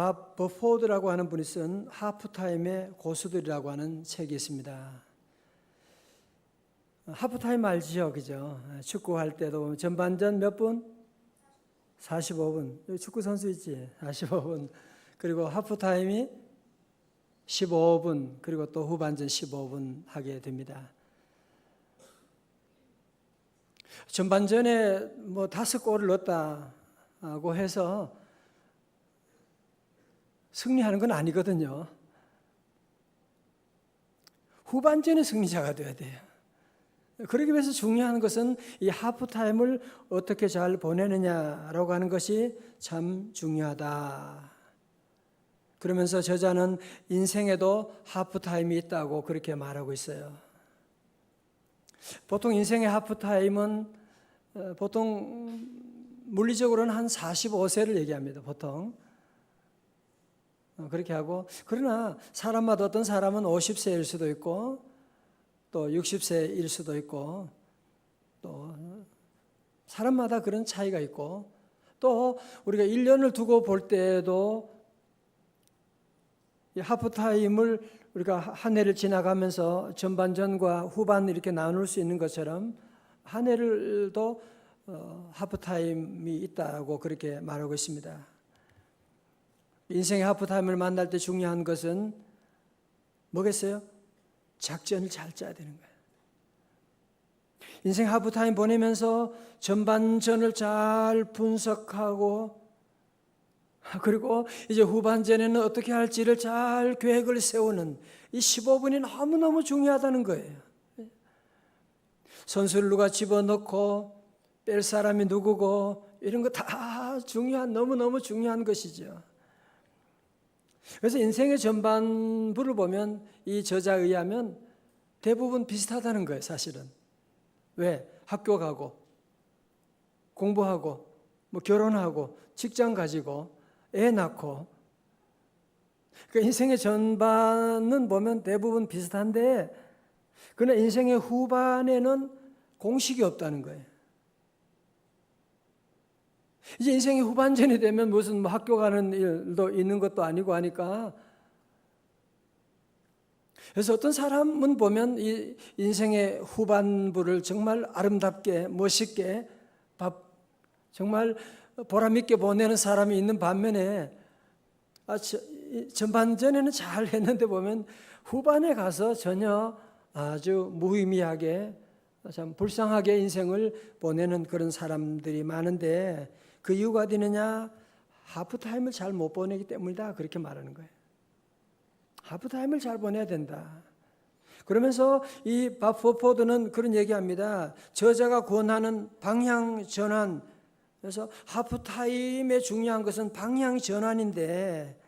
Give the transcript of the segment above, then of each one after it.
밥 버포드라고 하는 분이 쓴 하프타임의 고수들이라고 하는 책이 있습니다. 하프타임 알지요? 그죠? 축구할 때도 전반전 몇 분? 45분. 여기 축구 선수 있지? 45분. 그리고 하프타임이 15분. 그리고 또 후반전 15분 하게 됩니다. 전반전에 뭐 5골을 넣었다고 해서 승리하는 건 아니거든요. 후반전에 승리자가 돼야 돼요. 그러기 위해서 중요한 것은 이 하프타임을 어떻게 잘 보내느냐라고 하는 것이 참 중요하다. 그러면서 저자는 인생에도 하프타임이 있다고 그렇게 말하고 있어요. 보통 인생의 하프타임은 보통 물리적으로는 한 45세를 얘기합니다. 보통. 그렇게 하고, 그러나 사람마다 어떤 사람은 50세일 수도 있고 또 60세일 수도 있고 또 사람마다 그런 차이가 있고, 또 우리가 1년을 두고 볼 때에도 이 하프타임을 우리가 한 해를 지나가면서 전반전과 후반 이렇게 나눌 수 있는 것처럼 한 해를도 하프타임이 있다고 그렇게 말하고 있습니다. 인생의 하프타임을 만날 때 중요한 것은 뭐겠어요? 작전을 잘 짜야 되는 거예요. 인생 하프타임 보내면서 전반전을 잘 분석하고, 그리고 이제 후반전에는 어떻게 할지를 잘 계획을 세우는 이 15분이 너무너무 중요하다는 거예요. 선수를 누가 집어넣고 뺄 사람이 누구고 이런 거 다 너무너무 중요한 것이죠. 그래서 인생의 전반부를 보면 이 저자에 의하면 대부분 비슷하다는 거예요, 사실은. 왜? 학교 가고, 공부하고, 뭐 결혼하고, 직장 가지고, 애 낳고. 그러니까 인생의 전반은 보면 대부분 비슷한데, 그러나 인생의 후반에는 공식이 없다는 거예요. 이제 인생의 후반전이 되면 무슨 뭐 학교 가는 일도 있는 것도 아니고 하니까, 그래서 어떤 사람은 보면 이 인생의 후반부를 정말 아름답게 멋있게 정말 보람있게 보내는 사람이 있는 반면에 전반전에는 잘 했는데 보면 후반에 가서 전혀 아주 무의미하게 참 불쌍하게 인생을 보내는 그런 사람들이 많은데, 그 이유가 어디느냐? 하프타임을 잘 못 보내기 때문이다, 그렇게 말하는 거예요. 하프타임을 잘 보내야 된다. 그러면서 이 밥 버포드는 그런 얘기합니다. 저자가 권하는 방향 전환. 그래서 하프타임에 중요한 것은 방향 전환인데,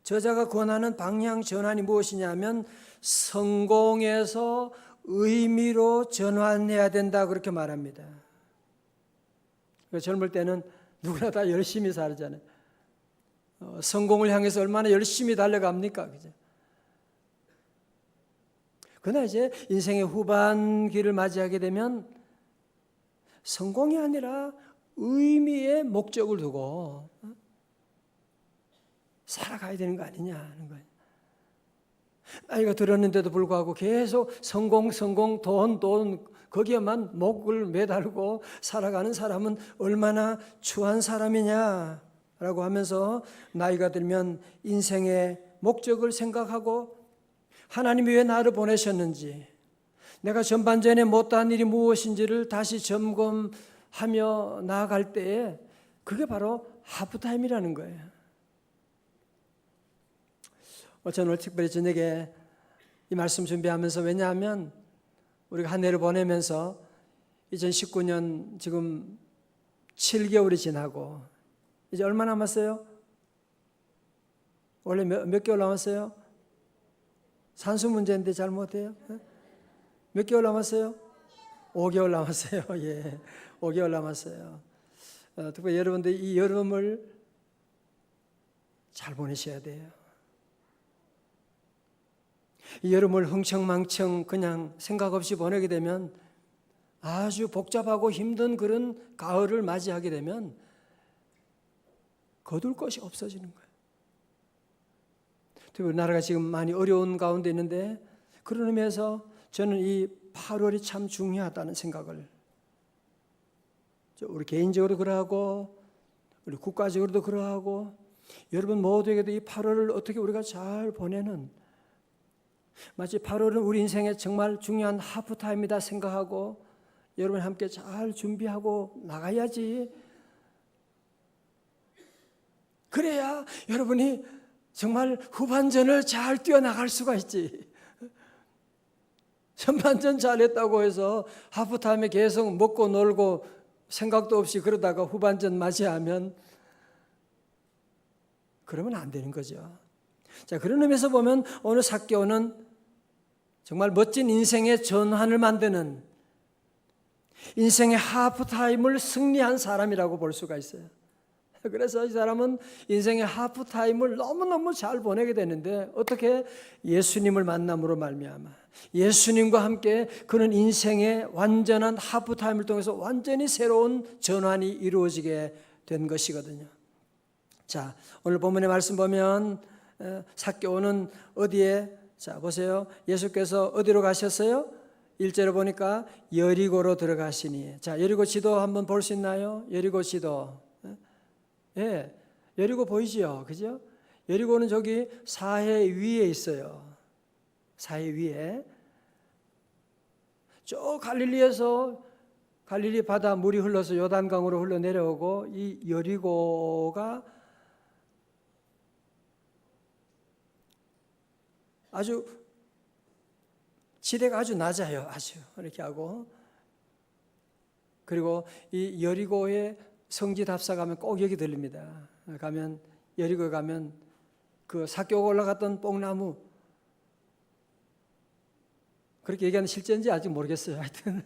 저자가 권하는 방향 전환이 무엇이냐면 성공에서 의미로 전환해야 된다, 그렇게 말합니다. 젊을 때는 누구나 다 열심히 살잖아요. 성공을 향해서 얼마나 열심히 달려갑니까? 그죠? 그러나 이제 인생의 후반기를 맞이하게 되면 성공이 아니라 의미의 목적을 두고 살아가야 되는 거 아니냐 하는 거예요. 나이가 들었는데도 불구하고 계속 성공, 돈, 거기에만 목을 매달고 살아가는 사람은 얼마나 추한 사람이냐라고 하면서 나이가 들면 인생의 목적을 생각하고 하나님이 왜 나를 보내셨는지, 내가 전반전에 못한 일이 무엇인지를 다시 점검하며 나아갈 때에 그게 바로 하프타임이라는 거예요. 저는 오늘 특별히 저녁에 이 말씀 준비하면서, 왜냐하면 우리가 한 해를 보내면서 2019년 지금 7개월이 지나고 이제 얼마 남았어요? 원래 몇 개월 남았어요? 산수 문제인데 잘 못해요? 몇 개월 남았어요? 5개월 남았어요. 예, 5개월 남았어요. 특별히 여러분들 이 여름을 잘 보내셔야 돼요. 이 여름을 흥청망청 그냥 생각 없이 보내게 되면 아주 복잡하고 힘든 그런 가을을 맞이하게 되면 거둘 것이 없어지는 거예요. 특히 우리나라가 지금 많이 어려운 가운데 있는데 그런 의미에서 저는 이 8월이 참 중요하다는 생각을 우리 개인적으로 그러하고 우리 국가적으로도 그러하고 여러분 모두에게도 이 8월을 어떻게 우리가 잘 보내는 마치 8월은 우리 인생에 정말 중요한 하프타임이다 생각하고 여러분 함께 잘 준비하고 나가야지. 그래야 여러분이 정말 후반전을 잘 뛰어나갈 수가 있지. 전반전 잘했다고 해서 하프타임에 계속 먹고 놀고 생각도 없이 그러다가 후반전 맞이하면 그러면 안 되는 거죠. 자, 그런 의미에서 보면 오늘 삭개오는 정말 멋진 인생의 전환을 만드는 인생의 하프타임을 승리한 사람이라고 볼 수가 있어요. 그래서 이 사람은 인생의 하프타임을 너무너무 잘 보내게 되는데 어떻게? 예수님을 만남으로 말미암아 예수님과 함께 그는 인생의 완전한 하프타임을 통해서 완전히 새로운 전환이 이루어지게 된 것이거든요. 자, 오늘 본문의 말씀 보면 삭개오는 어디에? 자, 보세요. 예수께서 어디로 가셨어요? 1절에 보니까 여리고로 들어가시니. 자, 여리고 지도 한번 볼 수 있나요? 여리고 지도. 예, 여리고 보이지요? 그죠? 여리고는 저기 사해 위에 있어요. 사해 위에. 저 갈릴리에서 갈릴리 바다 물이 흘러서 요단강으로 흘러내려오고 이 여리고가 아주 지대가 아주 낮아요. 아주 이렇게 하고 그리고 이 여리고의 성지 답사 가면 꼭 여기 들립니다. 가면 여리고 가면 그 삭개오가 올라갔던 뽕나무 그렇게 얘기하는 실제인지 아직 모르겠어요. 하여튼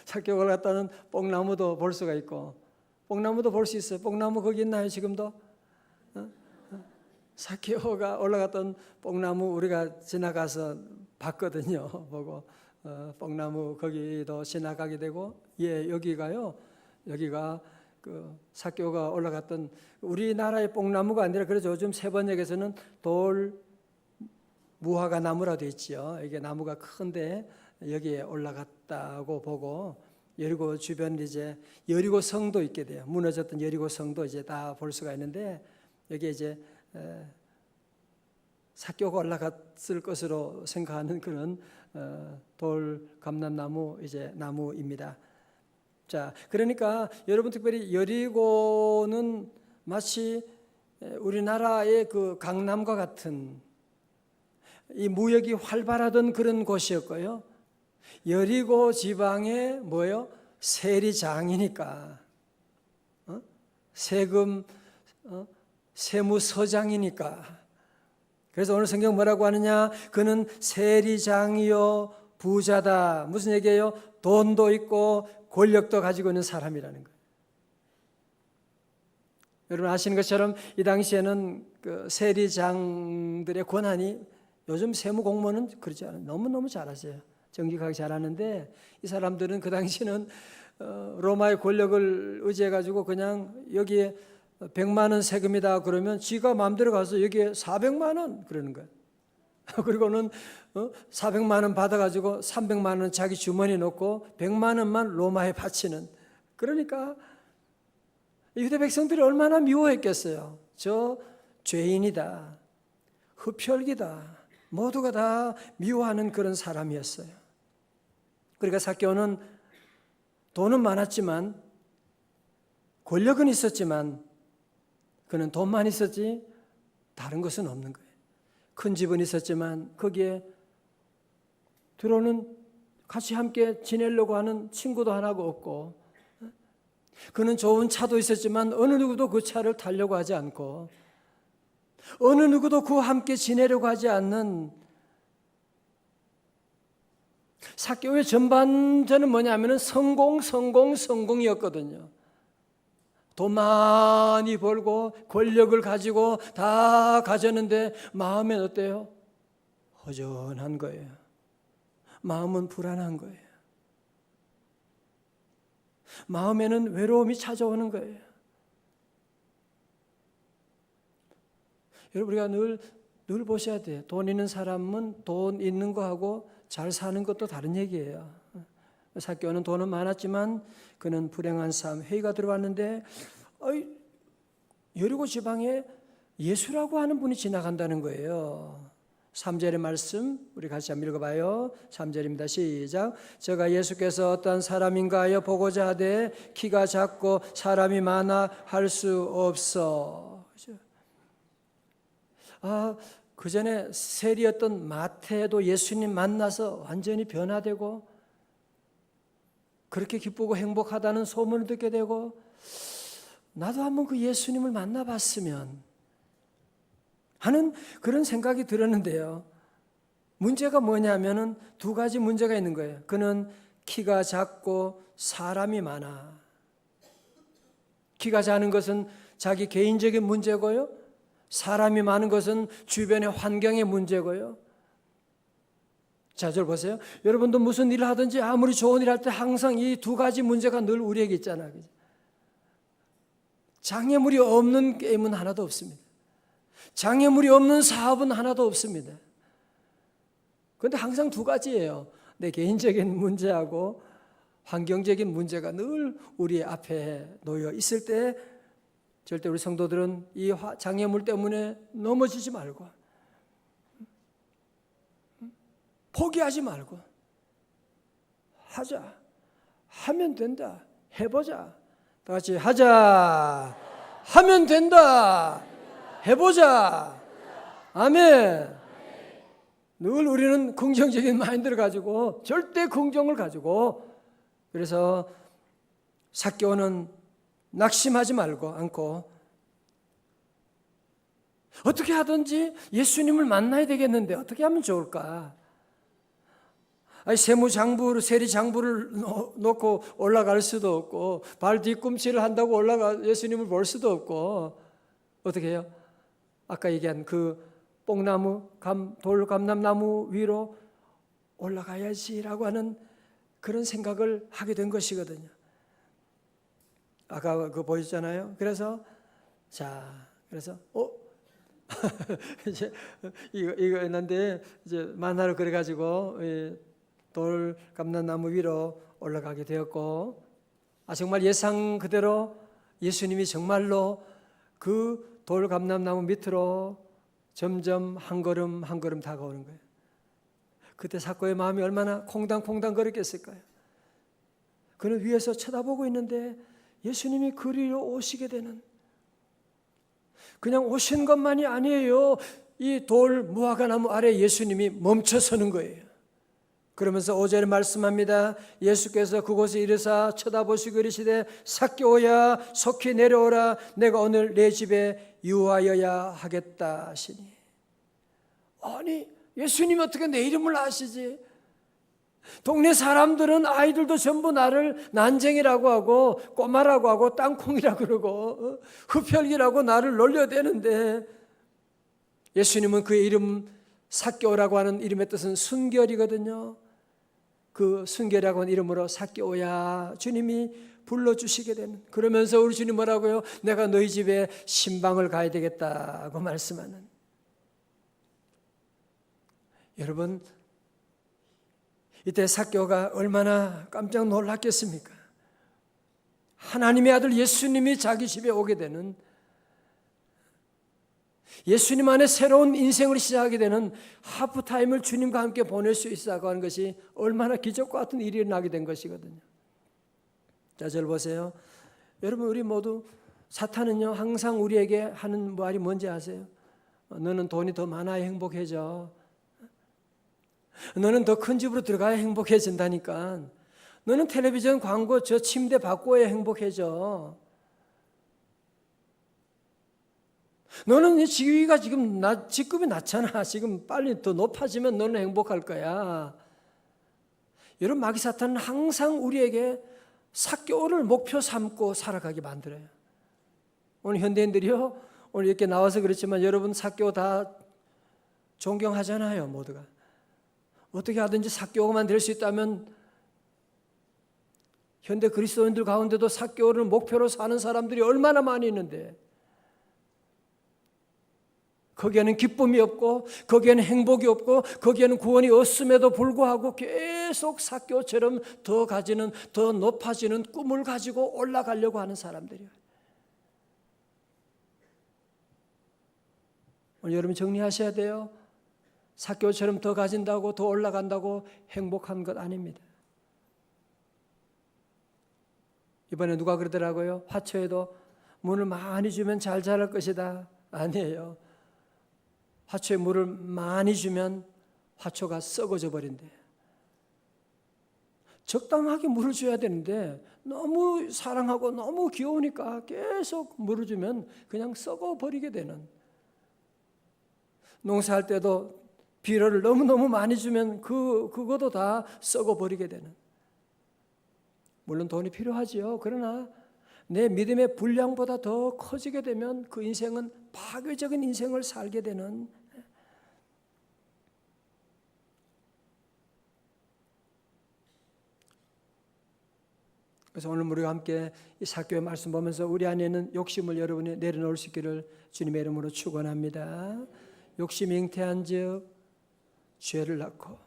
삭개오가 올라갔다는 뽕나무도 볼 수가 있고 뽕나무도 볼 수 있어요. 뽕나무 거기 있나요 지금도? 삭개오가 올라갔던 뽕나무 우리가 지나가서 봤거든요. 보고 뽕나무 거기도 지나가게 되고 예 여기가요. 여기가 그 삭개오가 올라갔던 우리나라의 뽕나무가 아니라 그래서 요즘 세번역에서는 돌 무화과 나무라 되어 있죠. 이게 나무가 큰데 여기에 올라갔다고 보고 여리고 주변 이제 여리고 성도 있게 돼요. 무너졌던 여리고 성도 이제 다 볼 수가 있는데 여기에 이제 삭개오가 올라갔을 것으로 생각하는 그런 돌 감람나무 이제 나무입니다. 자, 그러니까 여러분 특별히 여리고는 마치 우리나라의 그 강남과 같은 이 무역이 활발하던 그런 곳이었고요. 여리고 지방의 뭐예요? 세리장이니까 세금 세무서장이니까 그래서 오늘 성경 뭐라고 하느냐? 그는 세리장이요 부자다. 무슨 얘기예요? 돈도 있고 권력도 가지고 있는 사람이라는 거예요. 여러분 아시는 것처럼 이 당시에는 그 세리장들의 권한이 요즘 세무공무원은 그렇지 않아요. 너무너무 잘하세요. 정직하게 잘하는데 이 사람들은 그 당시에는 로마의 권력을 의지해가지고 그냥 여기에 100만 원 세금이다 그러면 지가 마음대로 가서 여기에 400만 원 그러는 거예요. 그리고는 400만 원 받아가지고 300만 원 자기 주머니에 넣고 100만 원만 로마에 바치는 그러니까 유대 백성들이 얼마나 미워했겠어요. 저 죄인이다. 흡혈귀다. 모두가 다 미워하는 그런 사람이었어요. 그러니까 삭개오는 돈은 많았지만 권력은 있었지만 그는 돈만 있었지 다른 것은 없는 거예요. 큰 집은 있었지만 거기에 들어오는 같이 함께 지내려고 하는 친구도 하나가 없고 그는 좋은 차도 있었지만 어느 누구도 그 차를 타려고 하지 않고 어느 누구도 그와 함께 지내려고 하지 않는 삭개오의 전반전은 뭐냐면 성공이었거든요. 돈 많이 벌고 권력을 가지고 다 가졌는데 마음엔 어때요? 허전한 거예요. 마음은 불안한 거예요. 마음에는 외로움이 찾아오는 거예요. 여러분 우리가 늘 늘 보셔야 돼요. 돈 있는 사람은 돈 있는 거하고 잘 사는 것도 다른 얘기예요. 삭개오는 돈은 많았지만 그는 불행한 삶, 회의가 들어왔는데 여리고 지방에 예수라고 하는 분이 지나간다는 거예요. 3절의 말씀 우리 같이 한번 읽어봐요. 3절입니다. 시작. 제가 예수께서 어떤 사람인가 하여 보고자 하되 키가 작고 사람이 많아 할 수 없어. 그 전에 세리였던 마태도 예수님 만나서 완전히 변화되고 그렇게 기쁘고 행복하다는 소문을 듣게 되고 나도 한번 그 예수님을 만나봤으면 하는 그런 생각이 들었는데요. 문제가 뭐냐면은 두 가지 문제가 있는 거예요. 그는 키가 작고 사람이 많아. 키가 작은 것은 자기 개인적인 문제고요. 사람이 많은 것은 주변의 환경의 문제고요. 자, 저 보세요. 여러분도 무슨 일을 하든지 아무리 좋은 일을 할 때 항상 이 두 가지 문제가 늘 우리에게 있잖아요. 장애물이 없는 게임은 하나도 없습니다. 장애물이 없는 사업은 하나도 없습니다. 그런데 항상 두 가지예요. 내 개인적인 문제하고 환경적인 문제가 늘 우리 앞에 놓여 있을 때 절대 우리 성도들은 이 장애물 때문에 넘어지지 말고 포기하지 말고 하자. 하면 된다. 해보자. 다 같이 하자. 하면 된다. 해보자. 아멘. 늘 우리는 긍정적인 마인드를 가지고 절대 긍정을 가지고 그래서 삭개오는 낙심하지 않고 어떻게 하든지 예수님을 만나야 되겠는데 어떻게 하면 좋을까? 세무장부를 세리장부를 놓고 올라갈 수도 없고 발 뒤꿈치를 한다고 예수님을 볼 수도 없고 어떻게 해요? 아까 얘기한 그 뽕나무, 돌감람나무 위로 올라가야지라고 하는 그런 생각을 하게 된 것이거든요. 아까 그거 보였잖아요. 그래서 이제 이거 했는데 이제 만나러 그래가지고 돌감람나무 위로 올라가게 되었고, 정말 예상 그대로 예수님이 정말로 그 돌감람나무 밑으로 점점 한 걸음 한 걸음 다가오는 거예요. 그때 삭개오의 마음이 얼마나 콩당콩당 거렸겠을까요? 그는 위에서 쳐다보고 있는데 예수님이 그리로 오시게 되는, 그냥 오신 것만이 아니에요. 이 돌 무화과나무 아래 예수님이 멈춰서는 거예요. 그러면서 5절에 말씀합니다. 예수께서 그곳에 이르사 쳐다보시고 이르시되 삭개오야 속히 내려오라. 내가 오늘 내 집에 유하여야 하겠다 하시니. 아니, 예수님이 어떻게 내 이름을 아시지? 동네 사람들은 아이들도 전부 나를 난쟁이라고 하고 꼬마라고 하고 땅콩이라고 그러고 흡혈귀라고 나를 놀려대는데 예수님은 그의 이름 삭개오라고 하는 이름의 뜻은 순결이거든요. 그 순결이라고 하는 이름으로 삭개오야 주님이 불러주시게 되는, 그러면서 우리 주님 뭐라고요? 내가 너희 집에 신방을 가야 되겠다고 말씀하는. 여러분, 이때 삭개오가 얼마나 깜짝 놀랐겠습니까? 하나님의 아들 예수님이 자기 집에 오게 되는, 예수님 안에 새로운 인생을 시작하게 되는 하프타임을 주님과 함께 보낼 수 있다고 하는 것이 얼마나 기적과 같은 일이 일어나게 된 것이거든요. 자, 저를 보세요. 여러분, 우리 모두 사탄은요 항상 우리에게 하는 말이 뭔지 아세요? 너는 돈이 더 많아야 행복해져. 너는 더 큰 집으로 들어가야 행복해진다니까. 너는 텔레비전 광고 저 침대 바꿔야 행복해져. 너는 지위가 지금 직급이 낮잖아. 지금 빨리 더 높아지면 너는 행복할 거야. 여러분, 마귀 사탄은 항상 우리에게 삭개오를 목표 삼고 살아가게 만들어요. 오늘 현대인들이요, 오늘 이렇게 나와서 그렇지만 여러분 삭개오 다 존경하잖아요. 모두가 어떻게 하든지 삭개오만 될 수 있다면, 현대 그리스도인들 가운데도 삭개오를 목표로 사는 사람들이 얼마나 많이 있는데, 거기에는 기쁨이 없고 거기에는 행복이 없고 거기에는 구원이 없음에도 불구하고 계속 삭개오처럼 더 가지는, 더 높아지는 꿈을 가지고 올라가려고 하는 사람들이에요. 오늘 여러분 정리하셔야 돼요. 삭개오처럼 더 가진다고, 더 올라간다고 행복한 것 아닙니다. 이번에 누가 그러더라고요. 화초에도 물을 많이 주면 잘 자랄 것이다. 아니에요. 화초에 물을 많이 주면 화초가 썩어져 버린대. 적당하게 물을 줘야 되는데 너무 사랑하고 너무 귀여우니까 계속 물을 주면 그냥 썩어 버리게 되는. 농사할 때도 비료를 너무너무 많이 주면 그것도 다 썩어 버리게 되는. 물론 돈이 필요하지요. 그러나 내 믿음의 분량보다 더 커지게 되면 그 인생은 파괴적인 인생을 살게 되는. 그래서 오늘 우리가 함께 이 삭개오의 말씀 보면서 우리 안에 있는 욕심을 여러분이 내려놓을 수 있기를 주님의 이름으로 축원합니다. 욕심이 잉태한즉 죄를 낳고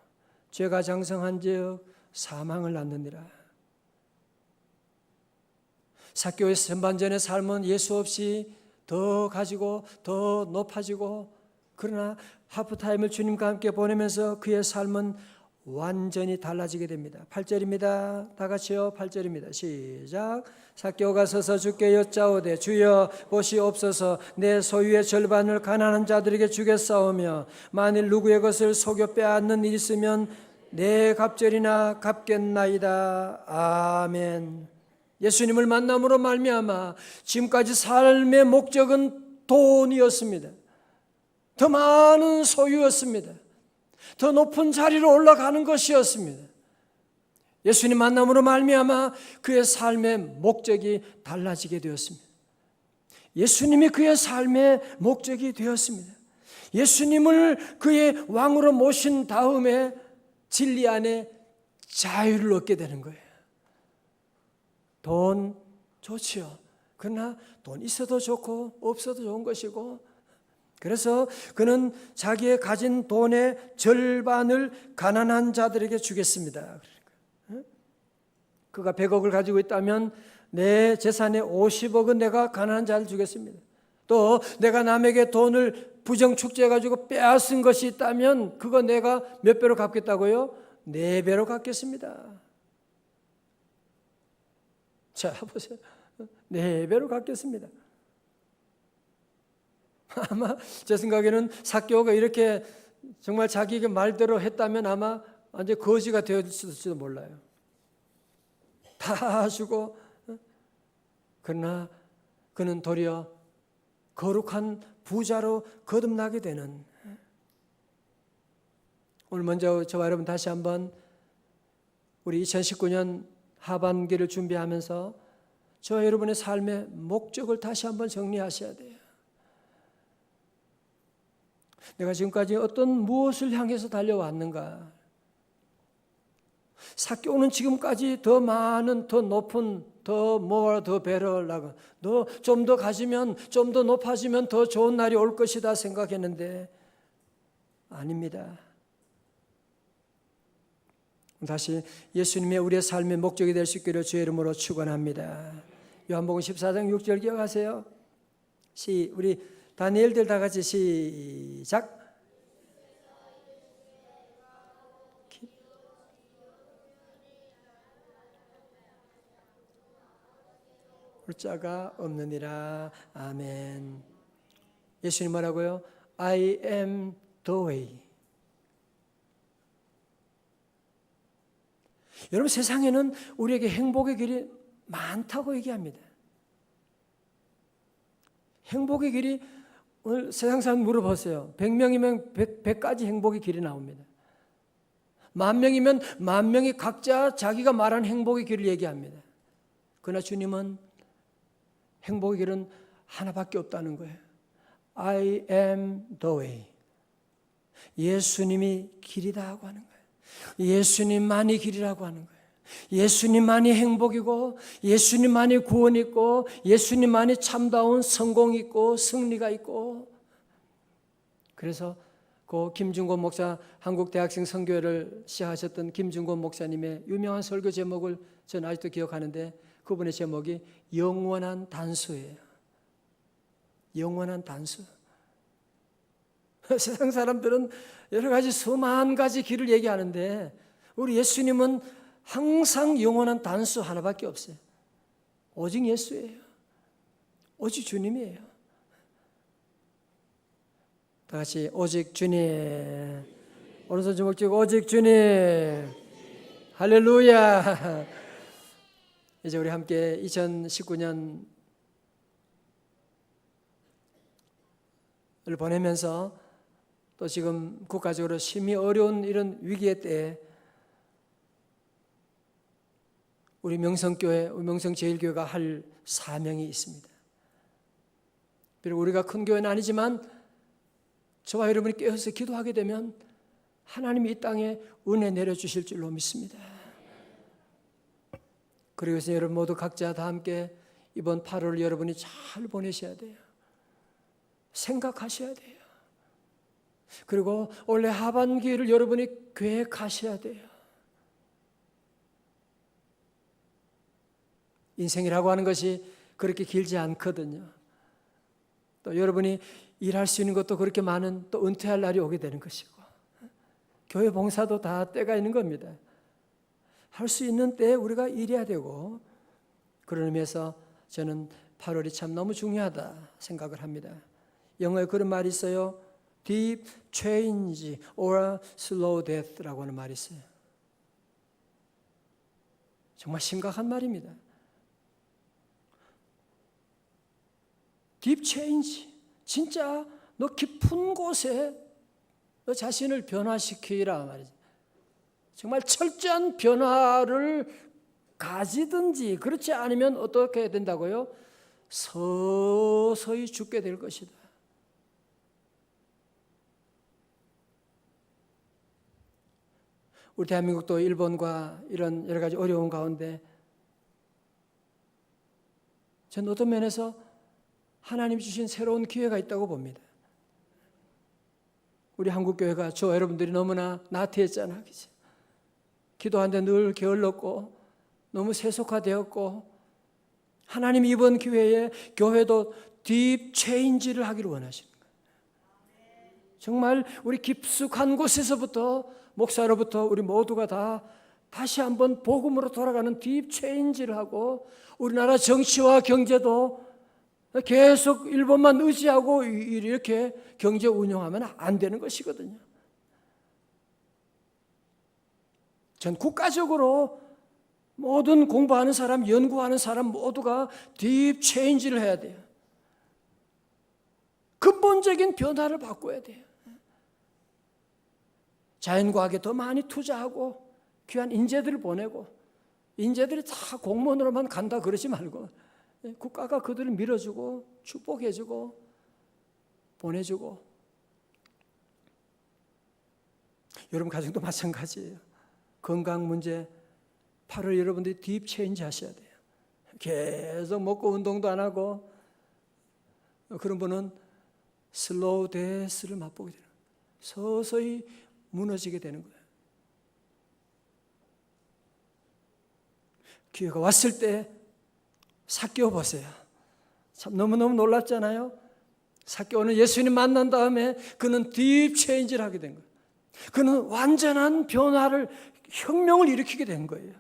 죄가 장성한즉 사망을 낳느니라. 삭개오의 전반전의 삶은 예수 없이 더 가지고 더 높아지고, 그러나 하프타임을 주님과 함께 보내면서 그의 삶은 완전히 달라지게 됩니다. 8절입니다. 다 같이요. 8절입니다. 시작. 삭개오가 서서 주께 여짜오되 주여 보시옵소서, 내 소유의 절반을 가난한 자들에게 주겠사오며 만일 누구의 것을 속여 빼앗는 일이 있으면 내 갑절이나 갚겠나이다. 아멘. 예수님을 만남으로 말미암아 지금까지 삶의 목적은 돈이었습니다. 더 많은 소유였습니다. 더 높은 자리로 올라가는 것이었습니다. 예수님 만남으로 말미암아 그의 삶의 목적이 달라지게 되었습니다. 예수님이 그의 삶의 목적이 되었습니다. 예수님을 그의 왕으로 모신 다음에 진리 안에 자유를 얻게 되는 거예요. 돈 좋지요. 그러나 돈 있어도 좋고 없어도 좋은 것이고, 그래서 그는 자기의 가진 돈의 절반을 가난한 자들에게 주겠습니다. 그가 100억을 가지고 있다면 내 재산의 50억은 내가 가난한 자를 주겠습니다. 또 내가 남에게 돈을 부정축제해가지고 빼앗은 것이 있다면 그거 내가 몇 배로 갚겠다고요? 4배로 갚겠습니다. 자, 보세요. 4배로 갚겠습니다. 아마 제 생각에는 삭개오가 이렇게 정말 자기의 말대로 했다면 아마 완전 거지가 되었을지도 몰라요. 다 주고, 그러나 그는 도리어 거룩한 부자로 거듭나게 되는. 오늘 먼저 저와 여러분 다시 한번 우리 2019년 하반기를 준비하면서 저와 여러분의 삶의 목적을 다시 한번 정리하셔야 돼요. 내가 지금까지 어떤 무엇을 향해서 달려왔는가? 삭개오는 지금까지 더 많은, 더 높은, 더 more, 더 better, 너 좀 더 가지면, 좀 더 높아지면 더 좋은 날이 올 것이다 생각했는데 아닙니다. 다시 예수님의 우리의 삶의 목적이 될 수 있기를 주의 이름으로 축원합니다. 요한복음 14장 6절 기억하세요? 우리 다니엘들 다 같이 시작. 자가 없느니라. 아멘. 예수님 뭐라고요? I am the way. 여러분, 세상에는 우리에게 행복의 길이 많다고 얘기합니다. 행복의 길이, 오늘 세상 사람 물어보세요. 100명이면 100가지 행복의 길이 나옵니다. 10,000명이면 10,000명이 각자 자기가 말한 행복의 길을 얘기합니다. 그러나 주님은 행복의 길은 하나밖에 없다는 거예요. I am the way. 예수님이 길이다 하고 하는 거예요. 예수님만이 길이라고 하는 거예요. 예수님만이 행복이고, 예수님만이 구원이 있고, 예수님만이 참다운 성공이 있고 승리가 있고, 그래서 그 김중곤 목사, 한국 대학생 선교회를 시작하셨던 김중곤 목사님의 유명한 설교 제목을 저는 아직도 기억하는데, 그분의 제목이 영원한 단수예요. 영원한 단수. 세상 사람들은 여러 가지 수만 가지 길을 얘기하는데 우리 예수님은 항상 영원한 단수 하나밖에 없어요. 오직 예수예요. 오직 주님이에요. 다 같이 오직 주님. 오른손 주먹 쥐고 오직 주님. 할렐루야. 이제 우리 함께 2019년을 보내면서 또 지금 국가적으로 심히 어려운 이런 위기의 때에 우리 명성교회, 우리 명성제일교회가 할 사명이 있습니다. 비록 우리가 큰 교회는 아니지만 저와 여러분이 깨어서 기도하게 되면 하나님이 이 땅에 은혜 내려주실 줄로 믿습니다. 그리고 그래서 여러분 모두 각자 다 함께 이번 8월 여러분이 잘 보내셔야 돼요. 생각하셔야 돼요. 그리고 올해 하반기를 여러분이 계획하셔야 돼요. 인생이라고 하는 것이 그렇게 길지 않거든요. 또 여러분이 일할 수 있는 것도 그렇게 많은, 또 은퇴할 날이 오게 되는 것이고, 교회 봉사도 다 때가 있는 겁니다. 할 수 있는 때에 우리가 일해야 되고, 그런 의미에서 저는 8월이 참 너무 중요하다 생각을 합니다. 영어에 그런 말이 있어요. Deep change or slow death라고 하는 말이 있어요. 정말 심각한 말입니다. Deep change, 진짜 너 깊은 곳에 너 자신을 변화시키라 말이죠. 정말 철저한 변화를 가지든지, 그렇지 않으면 어떻게 해야 된다고요? 서서히 죽게 될 것이다. 우리 대한민국도 일본과 이런 여러 가지 어려운 가운데 저는 어떤 면에서 하나님 주신 새로운 기회가 있다고 봅니다. 우리 한국교회가 저와 여러분들이 너무나 나태했잖아, 그치? 기도하는데 늘 게을렀고 너무 세속화되었고, 하나님이 이번 기회에 교회도 딥 체인지를 하기를 원하시는 거예요. 정말 우리 깊숙한 곳에서부터, 목사로부터 우리 모두가 다 다시 한번 복음으로 돌아가는 딥 체인지를 하고, 우리나라 정치와 경제도 계속 일본만 의지하고 이렇게 경제 운영하면 안 되는 것이거든요. 전 국가적으로 모든 공부하는 사람, 연구하는 사람 모두가 딥 체인지를 해야 돼요. 근본적인 변화를 바꿔야 돼요. 자연과학에 더 많이 투자하고 귀한 인재들을 보내고, 인재들이 다 공무원으로만 간다 그러지 말고 국가가 그들을 밀어주고 축복해주고 보내주고. 여러분 가정도 마찬가지예요. 건강 문제 8월 여러분들이 딥 체인지 하셔야 돼요. 계속 먹고 운동도 안 하고 그런 분은 슬로우 데스를 맛보게 되는 거예요. 서서히 무너지게 되는 거예요. 기회가 왔을 때 삭개오 보세요. 참 너무너무 놀랍잖아요. 삭개오는 예수님 만난 다음에 그는 딥 체인지를 하게 된 거예요. 그는 완전한 변화를, 혁명을 일으키게 된 거예요.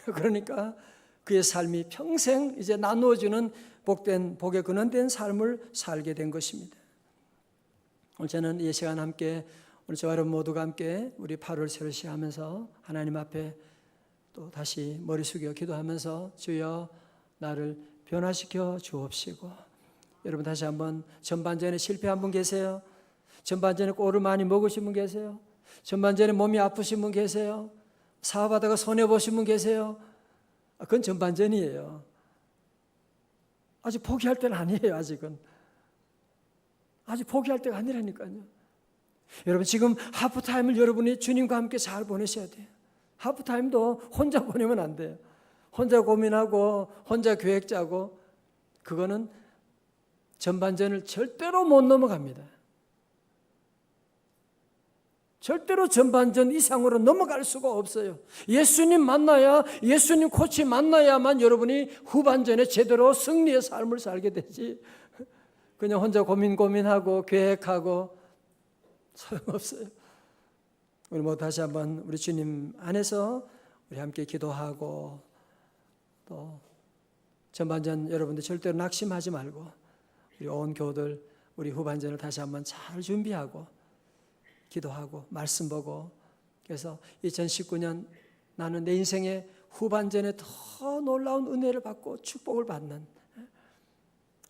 그러니까 그의 삶이 평생 이제 나누어주는 복의 근원된 삶을 살게 된 것입니다. 오늘 저는 이 시간 함께, 오늘 저와 여러분 모두가 함께 우리 8월 새로 시작하면서 하나님 앞에 또 다시 머리 숙여 기도하면서 주여 나를 변화시켜 주옵시고. 여러분 다시 한번, 전반전에 실패한 분 계세요? 전반전에 꼴을 많이 먹으신 분 계세요? 전반전에 몸이 아프신 분 계세요? 사업하다가 손해보신 분 계세요? 그건 전반전이에요. 아직 포기할 때는 아니에요. 아직 포기할 때가 아니라니까요. 여러분 지금 하프타임을 여러분이 주님과 함께 잘 보내셔야 돼요. 하프타임도 혼자 보내면 안 돼요. 혼자 고민하고 혼자 계획 짜고 그거는 전반전을 절대로 못 넘어갑니다. 절대로 전반전 이상으로 넘어갈 수가 없어요. 예수님 만나야, 예수님 코치 만나야만 여러분이 후반전에 제대로 승리의 삶을 살게 되지, 그냥 혼자 고민하고 계획하고 소용없어요. 우리 모두 다시 한번 우리 주님 안에서 우리 함께 기도하고, 또 전반전 여러분들 절대로 낙심하지 말고 우리 온 교우들 우리 후반전을 다시 한번 잘 준비하고 기도하고 말씀 보고, 그래서 2019년 나는 내 인생의 후반전에 더 놀라운 은혜를 받고 축복을 받는,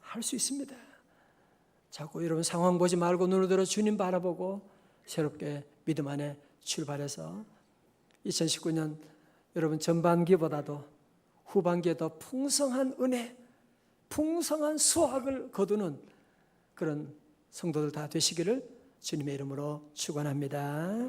할 수 있습니다. 자꾸 여러분 상황 보지 말고 눈을 들어 주님 바라보고 새롭게 믿음 안에 출발해서 2019년 여러분 전반기보다도 후반기에 더 풍성한 은혜, 풍성한 수확을 거두는 그런 성도들 다 되시기를 주님의 이름으로 축원합니다.